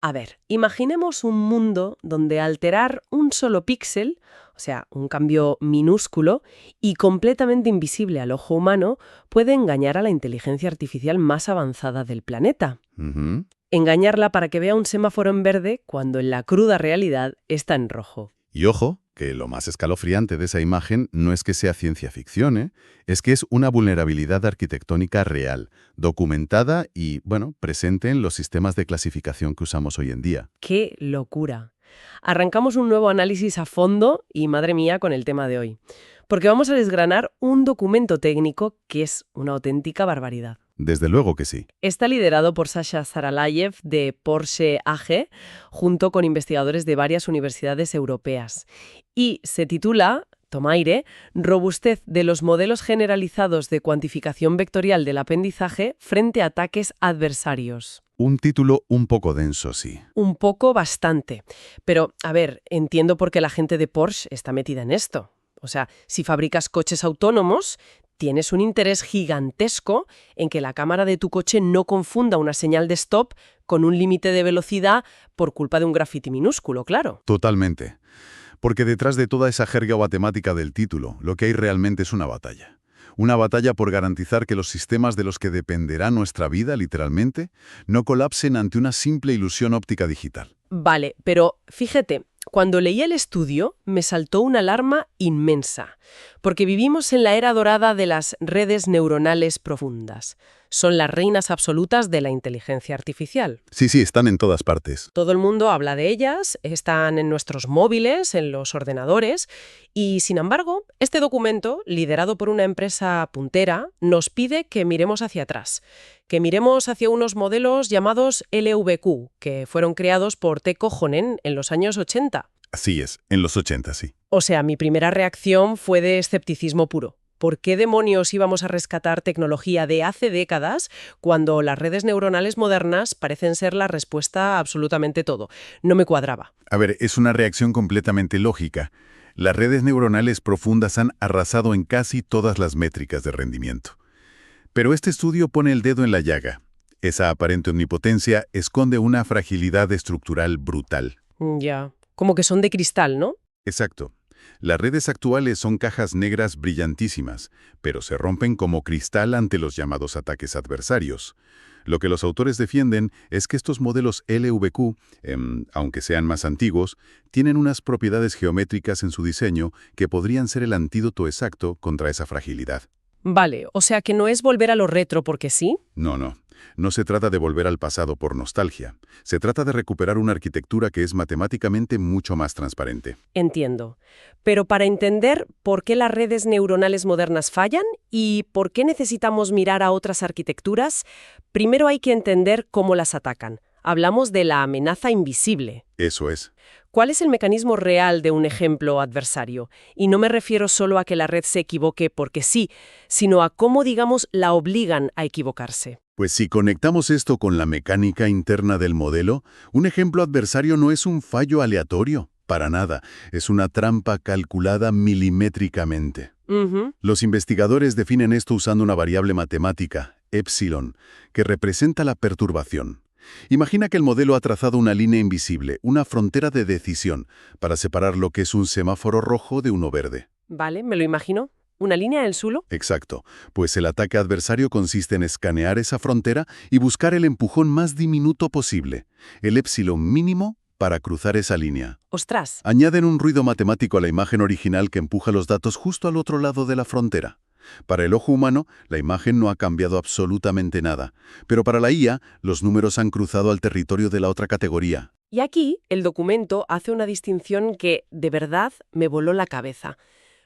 A ver, imaginemos un mundo donde alterar un solo píxel, o sea, un cambio minúsculo y completamente invisible al ojo humano, puede engañar a la inteligencia artificial más avanzada del planeta. Ujú. Engañarla para que vea un semáforo en verde cuando en la cruda realidad está en rojo. Y ojo, que lo más escalofriante de esa imagen no es que sea ciencia ficción, ¿eh? Es que es una vulnerabilidad arquitectónica real, documentada y, bueno, presente en los sistemas de clasificación que usamos hoy en día. ¡Qué locura! Arrancamos un nuevo análisis a fondo y madre mía con el tema de hoy, porque vamos a desgranar un documento técnico que es una auténtica barbaridad. Desde luego que sí. Está liderado por Sasha Zaralayev de Porsche AG, junto con investigadores de varias universidades europeas. Y se titula, toma aire, Robustez de los modelos generalizados de cuantificación vectorial del aprendizaje frente a ataques adversarios. Un título un poco denso, sí. Un poco bastante. Pero, a ver, entiendo por qué la gente de Porsche está metida en esto. O sea, si fabricas coches autónomos, tienes un interés gigantesco en que la cámara de tu coche no confunda una señal de stop con un límite de velocidad por culpa de un grafiti minúsculo, claro. Totalmente. Porque detrás de toda esa jerga matemática del título, lo que hay realmente es una batalla. Una batalla por garantizar que los sistemas de los que dependerá nuestra vida, literalmente, no colapsen ante una simple ilusión óptica digital. Vale, pero fíjate, cuando leí el estudio me saltó una alarma inmensa, porque vivimos en la era dorada de las redes neuronales profundas. Son las reinas absolutas de la inteligencia artificial. Sí, sí, están en todas partes. Todo el mundo habla de ellas, están en nuestros móviles, en los ordenadores, y sin embargo, este documento, liderado por una empresa puntera, nos pide que miremos hacia atrás, que miremos hacia unos modelos llamados LVQ, que fueron creados por Te Kojonen en los años 80. Así es, en los 80, sí. O sea, mi primera reacción fue de escepticismo puro. ¿Por qué demonios íbamos a rescatar tecnología de hace décadas cuando las redes neuronales modernas parecen ser la respuesta a absolutamente todo? No me cuadraba. A ver, es una reacción completamente lógica. Las redes neuronales profundas han arrasado en casi todas las métricas de rendimiento. Pero este estudio pone el dedo en la llaga. Esa aparente omnipotencia esconde una fragilidad estructural brutal. Ya, como que son de cristal, ¿no? Exacto. Las redes actuales son cajas negras brillantísimas, pero se rompen como cristal ante los llamados ataques adversarios. Lo que los autores defienden es que estos modelos LVQ, aunque sean más antiguos, tienen unas propiedades geométricas en su diseño que podrían ser el antídoto exacto contra esa fragilidad. Vale, o sea que no es volver a lo retro porque sí. No, no. No se trata de volver al pasado por nostalgia. Se trata de recuperar una arquitectura que es matemáticamente mucho más transparente. Entiendo. Pero para entender por qué las redes neuronales modernas fallan y por qué necesitamos mirar a otras arquitecturas, primero hay que entender cómo las atacan. Hablamos de la amenaza invisible. Eso es. ¿Cuál es el mecanismo real de un ejemplo adversario? Y no me refiero solo a que la red se equivoque porque sí, sino a cómo, digamos, la obligan a equivocarse. Pues si conectamos esto con la mecánica interna del modelo, un ejemplo adversario no es un fallo aleatorio, para nada, es una trampa calculada milimétricamente. Ujú. Los investigadores definen esto usando una variable matemática, epsilon, que representa la perturbación. Imagina que el modelo ha trazado una línea invisible, una frontera de decisión, para separar lo que es un semáforo rojo de uno verde. Vale, me lo imagino. ¿Una línea del suelo? Exacto, pues el ataque adversario consiste en escanear esa frontera y buscar el empujón más diminuto posible, el epsilon mínimo para cruzar esa línea. ¡Ostras! Añaden un ruido matemático a la imagen original que empuja los datos justo al otro lado de la frontera. Para el ojo humano, la imagen no ha cambiado absolutamente nada, pero para la IA, los números han cruzado al territorio de la otra categoría. Y aquí el documento hace una distinción que, de verdad, me voló la cabeza.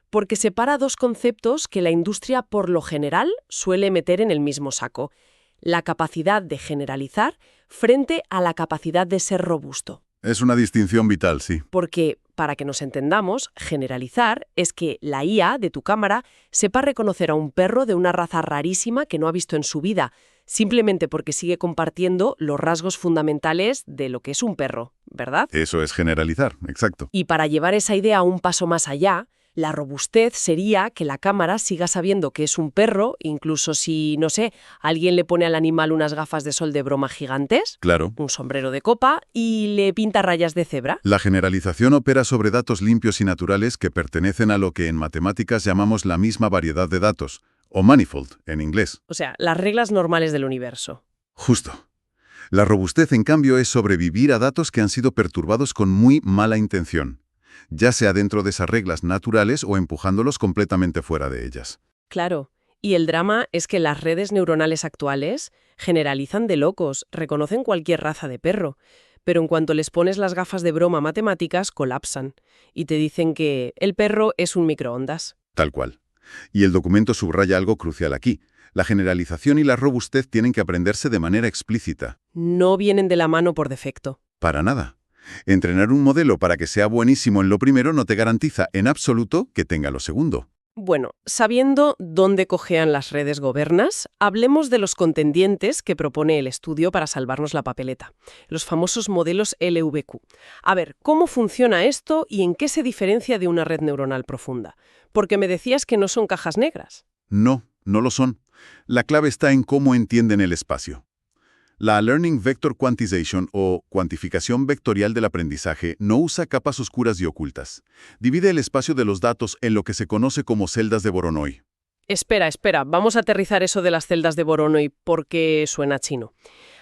Porque separa dos conceptos que la industria por lo general suele meter en el mismo saco. La capacidad de generalizar frente a la capacidad de ser robusto. Es una distinción vital, sí. Porque, para que nos entendamos, generalizar es que la IA de tu cámara sepa reconocer a un perro de una raza rarísima que no ha visto en su vida, simplemente porque sigue compartiendo los rasgos fundamentales de lo que es un perro, ¿verdad? Eso es generalizar, exacto. Y para llevar esa idea un paso más allá, La robustez sería que la cámara siga sabiendo que es un perro, incluso si, no sé, alguien le pone al animal unas gafas de sol de broma gigantes, Claro. un sombrero de copa y le pinta rayas de cebra. La generalización opera sobre datos limpios y naturales que pertenecen a lo que en matemáticas llamamos la misma variedad de datos, o manifold en inglés. O sea, las reglas normales del universo. Justo. La robustez, en cambio, es sobrevivir a datos que han sido perturbados con muy mala intención, ya sea dentro de esas reglas naturales o empujándolos completamente fuera de ellas. Claro. Y el drama es que las redes neuronales actuales generalizan de locos, reconocen cualquier raza de perro, pero en cuanto les pones las gafas de broma matemáticas, colapsan y te dicen que el perro es un microondas. Tal cual. Y el documento subraya algo crucial aquí. La generalización y la robustez tienen que aprenderse de manera explícita. No vienen de la mano por defecto. Para nada. Entrenar un modelo para que sea buenísimo en lo primero no te garantiza en absoluto que tenga lo segundo. Bueno, sabiendo dónde cojean las redes gobernas, hablemos de los contendientes que propone el estudio para salvarnos la papeleta, los famosos modelos LVQ. A ver, ¿cómo funciona esto y en qué se diferencia de una red neuronal profunda? Porque me decías que no son cajas negras. No, no lo son. La clave está en cómo entienden el espacio. La Learning Vector Quantization, o cuantificación vectorial del aprendizaje, no usa capas oscuras y ocultas. Divide el espacio de los datos en lo que se conoce como celdas de Voronoi. Espera, vamos a aterrizar eso de las celdas de Voronoi porque suena chino.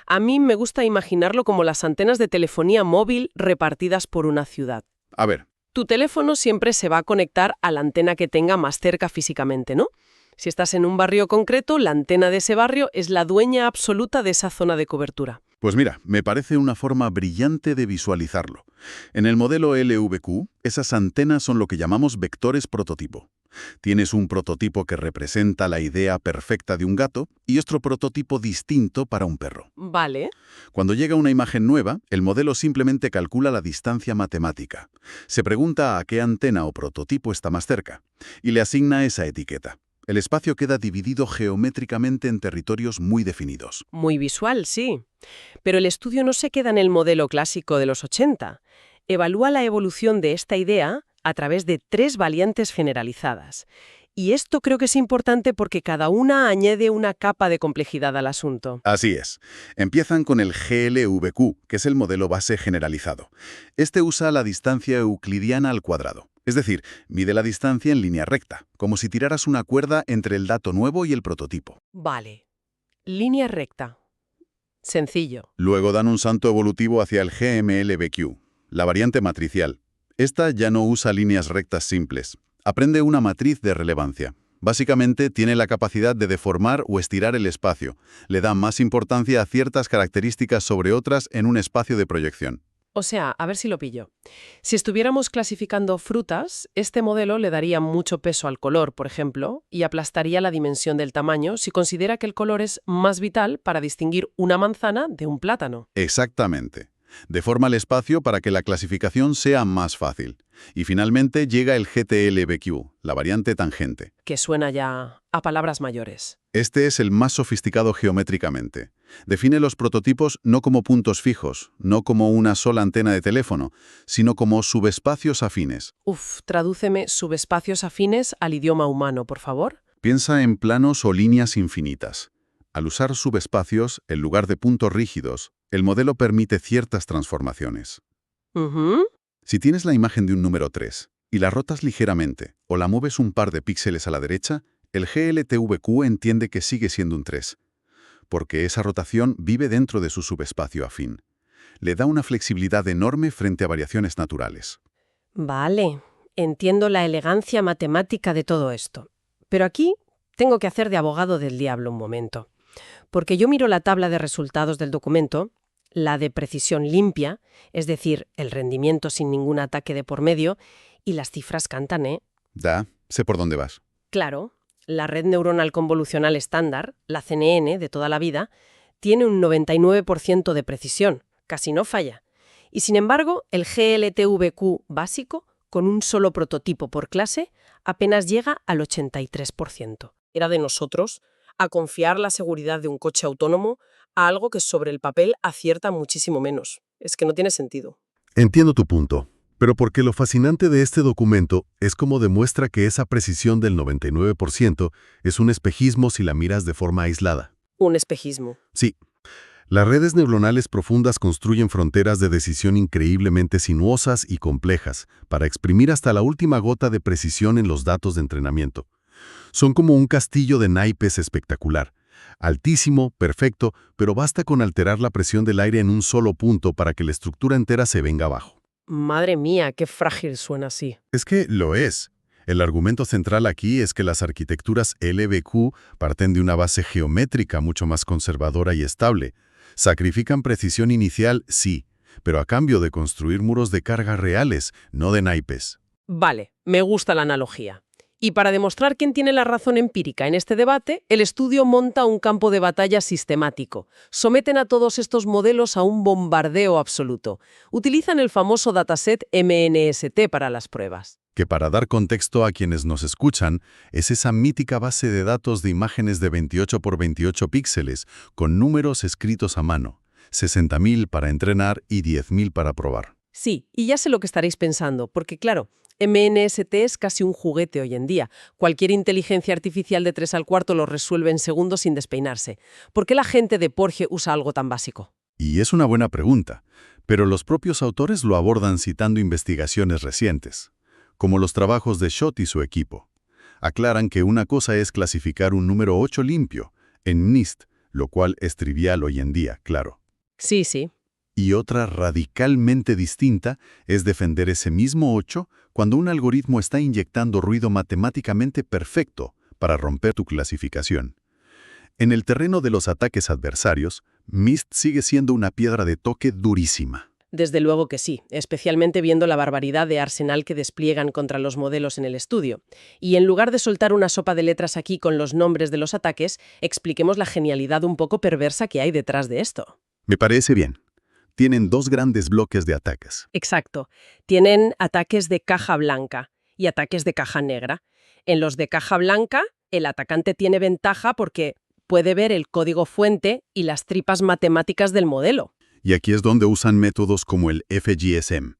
A mí me gusta imaginarlo como las antenas de telefonía móvil repartidas por una ciudad. A ver, Tu teléfono siempre se va a conectar a la antena que tenga más cerca físicamente, ¿no? Si estás en un barrio concreto, la antena de ese barrio es la dueña absoluta de esa zona de cobertura. pues mira, me parece una forma brillante de visualizarlo. En el modelo LVQ, esas antenas son lo que llamamos vectores prototipo. Tienes un prototipo que representa la idea perfecta de un gato y otro prototipo distinto para un perro. Vale. Cuando llega una imagen nueva, el modelo simplemente calcula la distancia matemática. Se pregunta a qué antena o prototipo está más cerca y le asigna esa etiqueta. El espacio queda dividido geométricamente en territorios muy definidos. Muy visual, sí. Pero el estudio no se queda en el modelo clásico de los 80. Evalúa la evolución de esta idea a través de 3 variantes generalizadas. Y esto creo que es importante porque cada una añade una capa de complejidad al asunto. Así es. Empiezan con el GLVQ, que es el modelo base generalizado. Este usa la distancia euclidiana al cuadrado. Es decir, mide la distancia en línea recta, como si tiraras una cuerda entre el dato nuevo y el prototipo. Vale. Línea recta. Sencillo. Luego dan un salto evolutivo hacia el GMLVQ, la variante matricial. Esta ya no usa líneas rectas simples. Aprende una matriz de relevancia. Básicamente tiene la capacidad de deformar o estirar el espacio. Le da más importancia a ciertas características sobre otras en un espacio de proyección. O sea, a ver si lo pillo. Si estuviéramos clasificando frutas, este modelo le daría mucho peso al color, por ejemplo, y aplastaría la dimensión del tamaño si considera que el color es más vital para distinguir una manzana de un plátano. Exactamente. Deforma el espacio para que la clasificación sea más fácil. Y finalmente llega el GTLVQ, la variante tangente. Que suena ya a palabras mayores. Este es el más sofisticado geométricamente. Define los prototipos no como puntos fijos, no como una sola antena de teléfono, sino como subespacios afines. Tradúceme subespacios afines al idioma humano, por favor. Piensa en planos o líneas infinitas. Al usar subespacios, en lugar de puntos rígidos, el modelo permite ciertas transformaciones. Ujú. Si tienes la imagen de un número 3 y la rotas ligeramente o la mueves un par de píxeles a la derecha, el GLTVQ entiende que sigue siendo un 3, porque esa rotación vive dentro de su subespacio afín. Le da una flexibilidad enorme frente a variaciones naturales. Vale, entiendo la elegancia matemática de todo esto. Pero aquí tengo que hacer de abogado del diablo un momento. Porque yo miro la tabla de resultados del documento, la de precisión limpia, es decir, el rendimiento sin ningún ataque de por medio, y las cifras cantan, ¿eh? Sé por dónde vas. Claro, la red neuronal convolucional estándar, la CNN de toda la vida, tiene un 99% de precisión, casi no falla. Y sin embargo, el GLTVQ básico, con un solo prototipo por clase, apenas llega al 83%. Era de nosotros a confiar la seguridad de un coche autónomo a algo que sobre el papel acierta muchísimo menos. Es que no tiene sentido. Entiendo tu punto. Pero porque lo fascinante de este documento es cómo demuestra que esa precisión del 99% es un espejismo si la miras de forma aislada. Un espejismo. Sí, las redes neuronales profundas construyen fronteras de decisión increíblemente sinuosas y complejas para exprimir hasta la última gota de precisión en los datos de entrenamiento. Son como un castillo de naipes espectacular. Altísimo, perfecto, pero basta con alterar la presión del aire en un solo punto para que la estructura entera se venga abajo. Madre mía, qué frágil suena así. Es que lo es. El argumento central aquí es que las arquitecturas LBQ parten de una base geométrica mucho más conservadora y estable. Sacrifican precisión inicial, sí, pero a cambio de construir muros de carga reales, no de naipes. Vale, me gusta la analogía. Y para demostrar quién tiene la razón empírica en este debate, el estudio monta un campo de batalla sistemático. Someten a todos estos modelos a un bombardeo absoluto. Utilizan el famoso dataset MNST para las pruebas. Que para dar contexto a quienes nos escuchan, es esa mítica base de datos de imágenes de 28 por 28 píxeles, con números escritos a mano, 60.000 para entrenar y 10.000 para probar. Sí, y ya sé lo que estaréis pensando, porque claro, MNST es casi un juguete hoy en día. Cualquier inteligencia artificial de 3 al cuarto lo resuelve en segundos sin despeinarse. ¿Por qué la gente de Porsche usa algo tan básico? Y es una buena pregunta, pero los propios autores lo abordan citando investigaciones recientes, como los trabajos de Schott y su equipo. Aclaran que una cosa es clasificar un número 8 limpio, en NIST, lo cual es trivial hoy en día, claro. Sí, sí. Y otra radicalmente distinta es defender ese mismo 8 cuando un algoritmo está inyectando ruido matemáticamente perfecto para romper tu clasificación. En el terreno de los ataques adversarios, NIST sigue siendo una piedra de toque durísima. Desde luego que sí, especialmente viendo la barbaridad de arsenal que despliegan contra los modelos en el estudio. Y en lugar de soltar una sopa de letras aquí con los nombres de los ataques, expliquemos la genialidad un poco perversa que hay detrás de esto. Me parece bien. Tienen dos grandes bloques de ataques. Exacto. Tienen ataques de caja blanca y ataques de caja negra. En los de caja blanca, el atacante tiene ventaja porque puede ver el código fuente y las tripas matemáticas del modelo. Y aquí es donde usan métodos como el FGSM,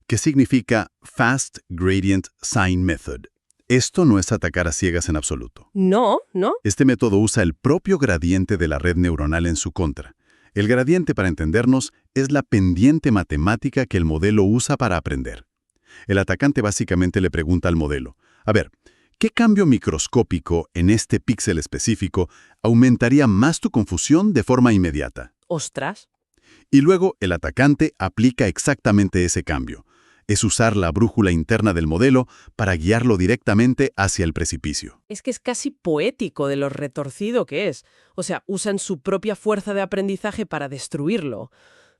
que significa Fast Gradient Sign Method. Esto no es atacar a ciegas en absoluto. No, ¿no? Este método usa el propio gradiente de la red neuronal en su contra. El gradiente, para entendernos, es la pendiente matemática que el modelo usa para aprender. El atacante básicamente le pregunta al modelo, a ver, ¿qué cambio microscópico en este píxel específico aumentaría más tu confusión de forma inmediata? Ostras. Y luego el atacante aplica exactamente ese cambio. Es usar la brújula interna del modelo para guiarlo directamente hacia el precipicio. Es que es casi poético de lo retorcido que es. O sea, usan su propia fuerza de aprendizaje para destruirlo.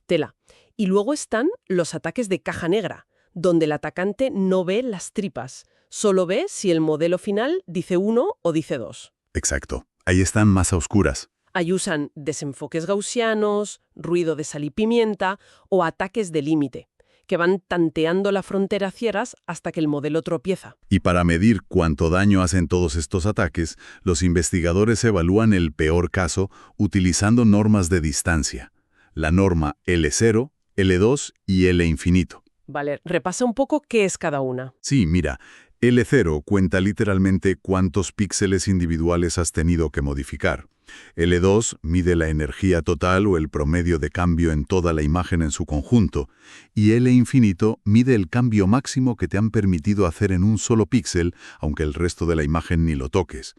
Tela. Y luego están los ataques de caja negra, donde el atacante no ve las tripas. Solo ve si el modelo final dice 1 o dice 2. Exacto. Ahí están más a oscuras. Ahí usan desenfoques gaussianos, ruido de sal y pimienta o ataques de límite, que van tanteando la frontera a ciegas hasta que el modelo tropieza. Y para medir cuánto daño hacen todos estos ataques, los investigadores evalúan el peor caso utilizando normas de distancia. La norma L0, L2 y L infinito. Vale, repasa un poco qué es cada una. Sí, mira, L0 cuenta literalmente cuántos píxeles individuales has tenido que modificar. L2 mide la energía total o el promedio de cambio en toda la imagen en su conjunto, y L infinito mide el cambio máximo que te han permitido hacer en un solo píxel, aunque el resto de la imagen ni lo toques.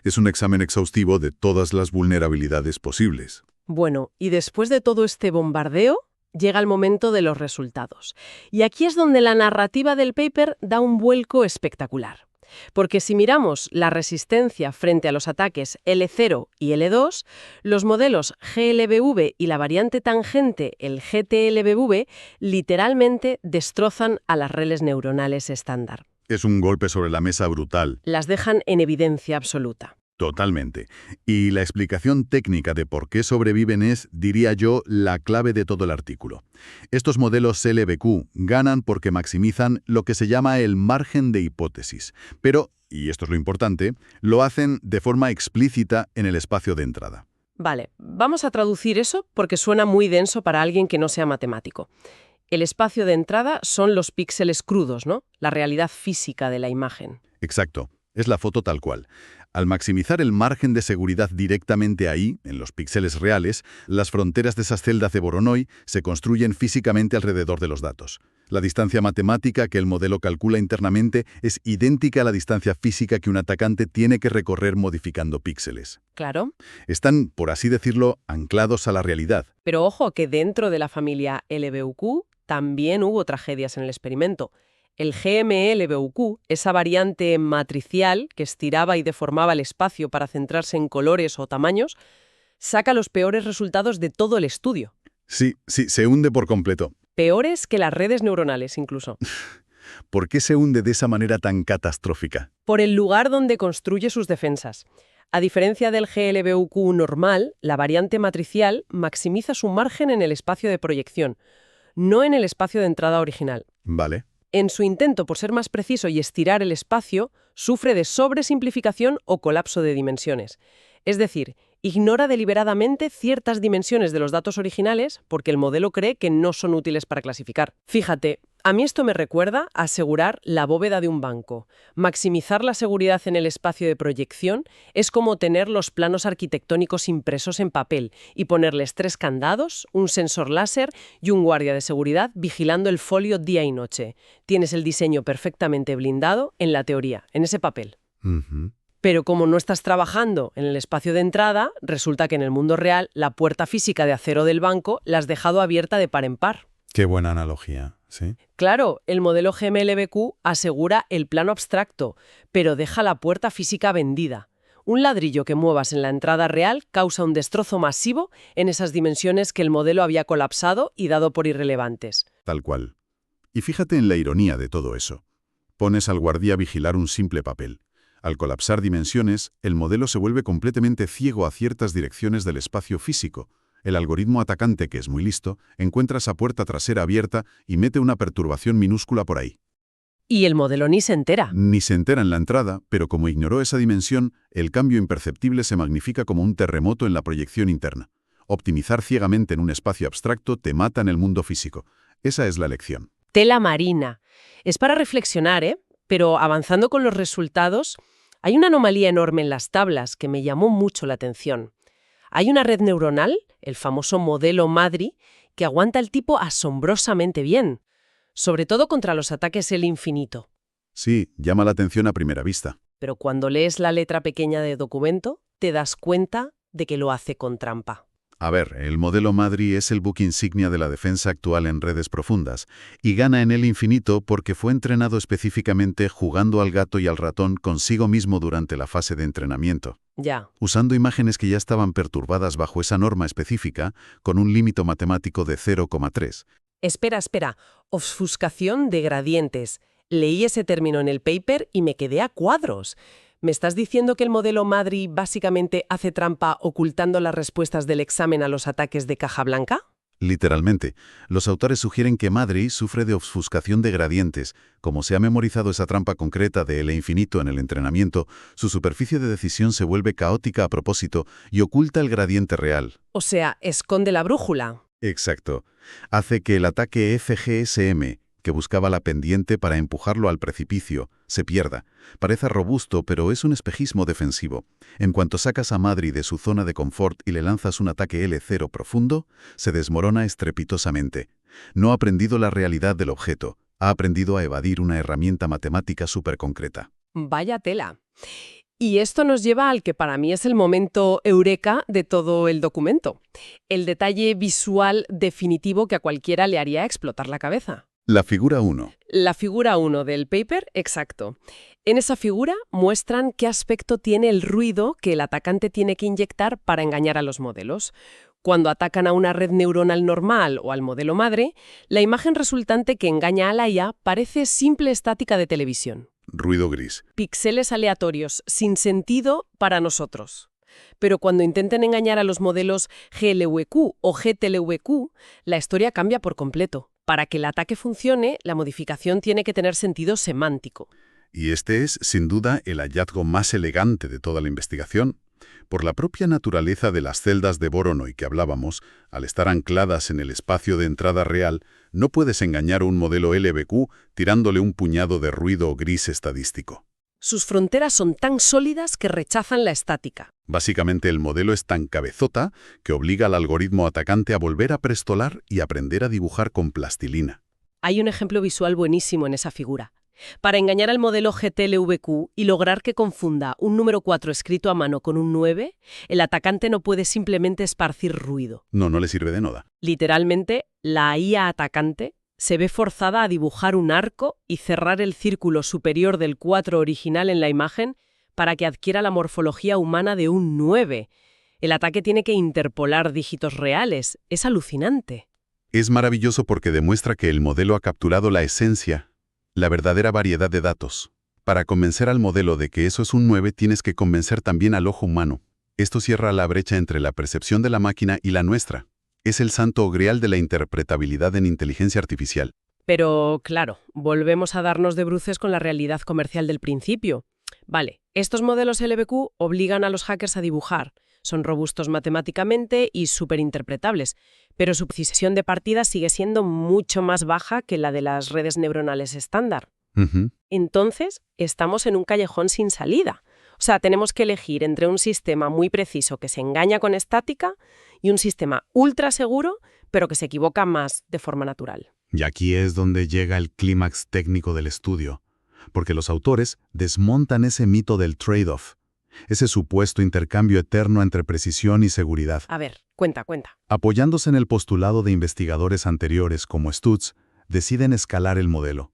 Es un examen exhaustivo de todas las vulnerabilidades posibles. Bueno, y después de todo este bombardeo, llega el momento de los resultados. Y aquí es donde la narrativa del paper da un vuelco espectacular. Porque si miramos la resistencia frente a los ataques L0 y L2, los modelos GLBV y la variante tangente, el GTLBV, literalmente destrozan a las redes neuronales estándar. Es un golpe sobre la mesa brutal. Las dejan en evidencia absoluta. Totalmente. Y la explicación técnica de por qué sobreviven es, diría yo, la clave de todo el artículo. Estos modelos LBQ ganan porque maximizan lo que se llama el margen de hipótesis, pero, y esto es lo importante, lo hacen de forma explícita en el espacio de entrada. Vale, vamos a traducir eso porque suena muy denso para alguien que no sea matemático. El espacio de entrada son los píxeles crudos, ¿no? La realidad física de la imagen. Exacto, es la foto tal cual. Al maximizar el margen de seguridad directamente ahí, en los píxeles reales, las fronteras de esas celdas de Voronoi se construyen físicamente alrededor de los datos. La distancia matemática que el modelo calcula internamente es idéntica a la distancia física que un atacante tiene que recorrer modificando píxeles. Claro. Están, por así decirlo, anclados a la realidad. Pero ojo que dentro de la familia LBUQ también hubo tragedias en el experimento. El GMLBUQ, esa variante matricial que estiraba y deformaba el espacio para centrarse en colores o tamaños, saca los peores resultados de todo el estudio. Sí, se hunde por completo. Peores que las redes neuronales, incluso. ¿Por qué se hunde de esa manera tan catastrófica? Por el lugar donde construye sus defensas. A diferencia del GLBUQ normal, la variante matricial maximiza su margen en el espacio de proyección, no en el espacio de entrada original. Vale. En su intento por ser más preciso y estirar el espacio, sufre de sobresimplificación o colapso de dimensiones. Es decir, ignora deliberadamente ciertas dimensiones de los datos originales porque el modelo cree que no son útiles para clasificar. Fíjate, a mí esto me recuerda a asegurar la bóveda de un banco. Maximizar la seguridad en el espacio de proyección es como tener los planos arquitectónicos impresos en papel y ponerles 3 candados, un sensor láser y un guardia de seguridad vigilando el folio día y noche. Tienes el diseño perfectamente blindado en la teoría, en ese papel. Pero como no estás trabajando en el espacio de entrada, resulta que en el mundo real la puerta física de acero del banco la has dejado abierta de par en par. Qué buena analogía, ¿sí? Claro, el modelo GMLBQ asegura el plano abstracto, pero deja la puerta física vendida. Un ladrillo que muevas en la entrada real causa un destrozo masivo en esas dimensiones que el modelo había colapsado y dado por irrelevantes. Tal cual. Y fíjate en la ironía de todo eso. Pones al guardia a vigilar un simple papel. Al colapsar dimensiones, el modelo se vuelve completamente ciego a ciertas direcciones del espacio físico. El algoritmo atacante, que es muy listo, encuentra esa puerta trasera abierta y mete una perturbación minúscula por ahí. Y el modelo ni se entera. Ni se entera en la entrada, pero como ignoró esa dimensión, el cambio imperceptible se magnifica como un terremoto en la proyección interna. Optimizar ciegamente en un espacio abstracto te mata en el mundo físico. Esa es la lección. Tela marina. Es para reflexionar, ¿eh? Pero avanzando con los resultados, hay una anomalía enorme en las tablas que me llamó mucho la atención. Hay una red neuronal, el famoso modelo MADRI, que aguanta el tipo asombrosamente bien, sobre todo contra los ataques L infinito. Sí, llama la atención a primera vista. Pero cuando lees la letra pequeña de documento, te das cuenta de que lo hace con trampa. A ver, el modelo MADRI es el buque insignia de la defensa actual en redes profundas, y gana en el infinito porque fue entrenado específicamente jugando al gato y al ratón consigo mismo durante la fase de entrenamiento. Ya. Usando imágenes que ya estaban perturbadas bajo esa norma específica, con un límite matemático de 0,3. Espera. Ofuscación de gradientes. Leí ese término en el paper y me quedé a cuadros. ¿Me estás diciendo que el modelo MADRI básicamente hace trampa ocultando las respuestas del examen a los ataques de caja blanca? Literalmente, los autores sugieren que MADRI sufre de ofuscación de gradientes. Como se ha memorizado esa trampa concreta de L infinito en el entrenamiento, su superficie de decisión se vuelve caótica a propósito y oculta el gradiente real. O sea, esconde la brújula. Exacto. Hace que el ataque FGSM, que buscaba la pendiente para empujarlo al precipicio, se pierda. Parece robusto, pero es un espejismo defensivo. En cuanto sacas a MADRI de su zona de confort y le lanzas un ataque L0 profundo, se desmorona estrepitosamente. No ha aprendido la realidad del objeto, ha aprendido a evadir una herramienta matemática superconcreta. Vaya tela. Y esto nos lleva al que para mí es el momento eureka de todo el documento. El detalle visual definitivo que a cualquiera le haría explotar la cabeza. La figura 1. La figura 1 del paper, exacto. En esa figura muestran qué aspecto tiene el ruido que el atacante tiene que inyectar para engañar a los modelos. Cuando atacan a una red neuronal normal o al modelo madre, la imagen resultante que engaña a la IA parece simple estática de televisión. Ruido gris. Píxeles aleatorios, sin sentido para nosotros. Pero cuando intenten engañar a los modelos GLVQ o GTLVQ, la historia cambia por completo. Para que el ataque funcione, la modificación tiene que tener sentido semántico. Y este es, sin duda, el hallazgo más elegante de toda la investigación. Por la propia naturaleza de las celdas de Voronoi que hablábamos, al estar ancladas en el espacio de entrada real, no puedes engañar a un modelo LBQ tirándole un puñado de ruido gris estadístico. Sus fronteras son tan sólidas que rechazan la estática. Básicamente el modelo es tan cabezota que obliga al algoritmo atacante a volver a prestolar y aprender a dibujar con plastilina. Hay un ejemplo visual buenísimo en esa figura. Para engañar al modelo GTLVQ y lograr que confunda un número 4 escrito a mano con un 9, el atacante no puede simplemente esparcir ruido. No le sirve de nada. Literalmente, la IA atacante se ve forzada a dibujar un arco y cerrar el círculo superior del 4 original en la imagen para que adquiera la morfología humana de un 9. El ataque tiene que interpolar dígitos reales. Es alucinante. Es maravilloso porque demuestra que el modelo ha capturado la esencia, la verdadera variedad de datos. Para convencer al modelo de que eso es un 9, tienes que convencer también al ojo humano. Esto cierra la brecha entre la percepción de la máquina y la nuestra. Es el santo grial de la interpretabilidad en inteligencia artificial. Pero, claro, volvemos a darnos de bruces con la realidad comercial del principio. Vale, estos modelos LBQ obligan a los hackers a dibujar. Son robustos matemáticamente y superinterpretables, pero su precisión de partida sigue siendo mucho más baja que la de las redes neuronales estándar. Entonces, estamos en un callejón sin salida. O sea, tenemos que elegir entre un sistema muy preciso que se engaña con estática y un sistema ultra seguro, pero que se equivoca más de forma natural. Y aquí es donde llega el clímax técnico del estudio, porque los autores desmontan ese mito del trade-off, ese supuesto intercambio eterno entre precisión y seguridad. A ver, cuenta. Apoyándose en el postulado de investigadores anteriores como Stutz, deciden escalar el modelo.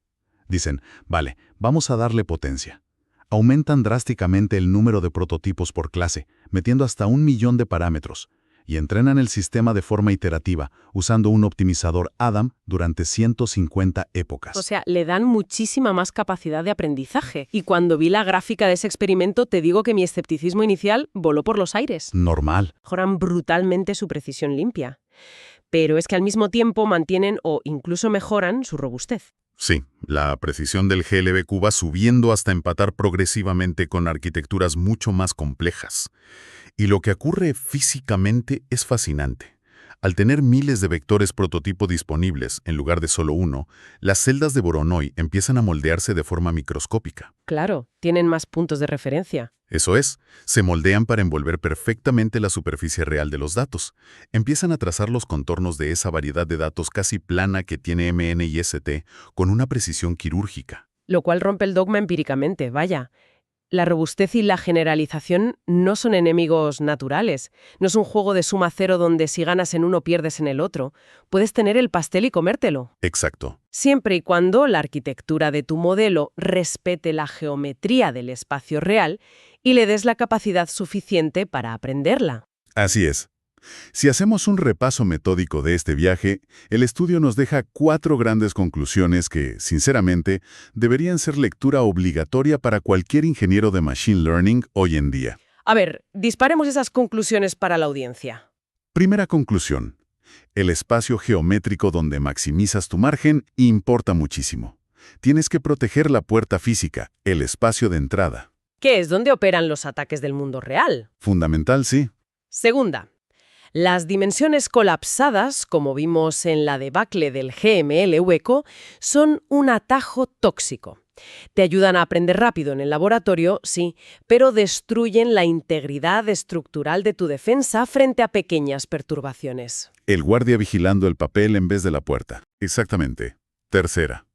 Dicen, vale, vamos a darle potencia. Aumentan drásticamente el número de prototipos por clase, metiendo hasta 1 millón de parámetros, y entrenan el sistema de forma iterativa, usando un optimizador Adam durante 150 épocas. O sea, le dan muchísima más capacidad de aprendizaje. Y cuando vi la gráfica de ese experimento, te digo que mi escepticismo inicial voló por los aires. Normal. Mejoran brutalmente su precisión limpia. Pero es que al mismo tiempo mantienen o incluso mejoran su robustez. Sí, la precisión del GLBQ va subiendo hasta empatar progresivamente con arquitecturas mucho más complejas. Y lo que ocurre físicamente es fascinante. Al tener miles de vectores prototipo disponibles, en lugar de solo uno, las celdas de Voronoi empiezan a moldearse de forma microscópica. Claro, tienen más puntos de referencia. Eso es, se moldean para envolver perfectamente la superficie real de los datos. Empiezan a trazar los contornos de esa variedad de datos casi plana que tiene MN y ST con una precisión quirúrgica. Lo cual rompe el dogma empíricamente, vaya. La robustez y la generalización no son enemigos naturales. No es un juego de suma cero donde si ganas en uno pierdes en el otro. Puedes tener el pastel y comértelo. Exacto. Siempre y cuando la arquitectura de tu modelo respete la geometría del espacio real y le des la capacidad suficiente para aprenderla. Así es. Si hacemos un repaso metódico de este viaje, el estudio nos deja 4 grandes conclusiones que, sinceramente, deberían ser lectura obligatoria para cualquier ingeniero de Machine Learning hoy en día. A ver, disparemos esas conclusiones para la audiencia. Primera conclusión. El espacio geométrico donde maximizas tu margen importa muchísimo. Tienes que proteger la puerta física, el espacio de entrada. ¿Qué es donde operan los ataques del mundo real? Fundamental, sí. Segunda. Las dimensiones colapsadas, como vimos en la debacle del GMLVQ, son un atajo tóxico. Te ayudan a aprender rápido en el laboratorio, sí, pero destruyen la integridad estructural de tu defensa frente a pequeñas perturbaciones. El guardia vigilando el papel en vez de la puerta. Exactamente. Tercera.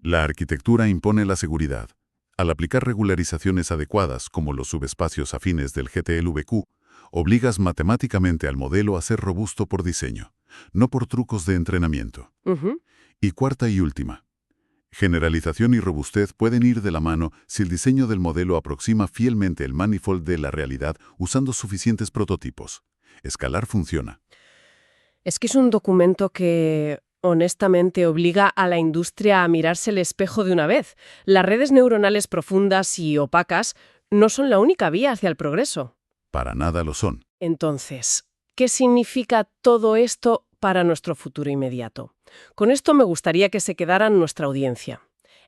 La arquitectura impone la seguridad. Al aplicar regularizaciones adecuadas, como los subespacios afines del GTLVQ, obligas matemáticamente al modelo a ser robusto por diseño, no por trucos de entrenamiento. Y cuarta y última. Generalización y robustez pueden ir de la mano si el diseño del modelo aproxima fielmente el manifold de la realidad usando suficientes prototipos. Escalar funciona. Es que es un documento que, honestamente, obliga a la industria a mirarse el espejo de una vez. Las redes neuronales profundas y opacas no son la única vía hacia el progreso. Para nada lo son. Entonces, ¿qué significa todo esto para nuestro futuro inmediato? Con esto me gustaría que se quedara nuestra audiencia.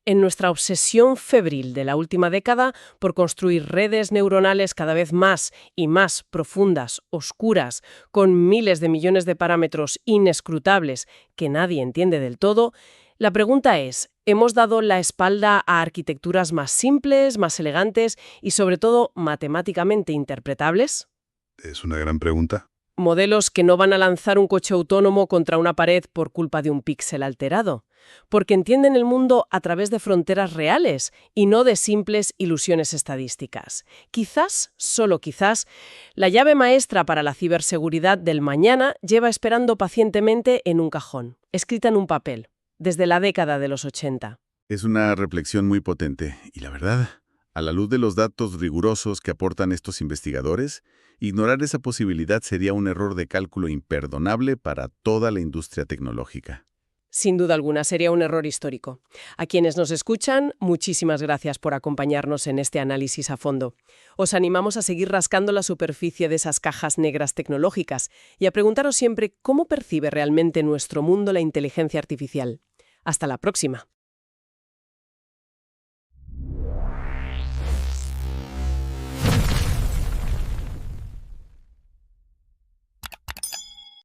En nuestra obsesión febril de la última década por construir redes neuronales cada vez más y más profundas, oscuras, con miles de millones de parámetros inescrutables que nadie entiende del todo, la pregunta es, ¿hemos dado la espalda a arquitecturas más simples, más elegantes y sobre todo matemáticamente interpretables? Es una gran pregunta. Modelos que no van a lanzar un coche autónomo contra una pared por culpa de un píxel alterado, porque entienden el mundo a través de fronteras reales y no de simples ilusiones estadísticas. Quizás, solo quizás, la llave maestra para la ciberseguridad del mañana lleva esperando pacientemente en un cajón, escrita en un papel, desde la década de los 80. Es una reflexión muy potente y la verdad, a la luz de los datos rigurosos que aportan estos investigadores, ignorar esa posibilidad sería un error de cálculo imperdonable para toda la industria tecnológica. Sin duda alguna, sería un error histórico. A quienes nos escuchan, muchísimas gracias por acompañarnos en este análisis a fondo. Os animamos a seguir rascando la superficie de esas cajas negras tecnológicas y a preguntaros siempre cómo percibe realmente nuestro mundo la inteligencia artificial. Hasta la próxima.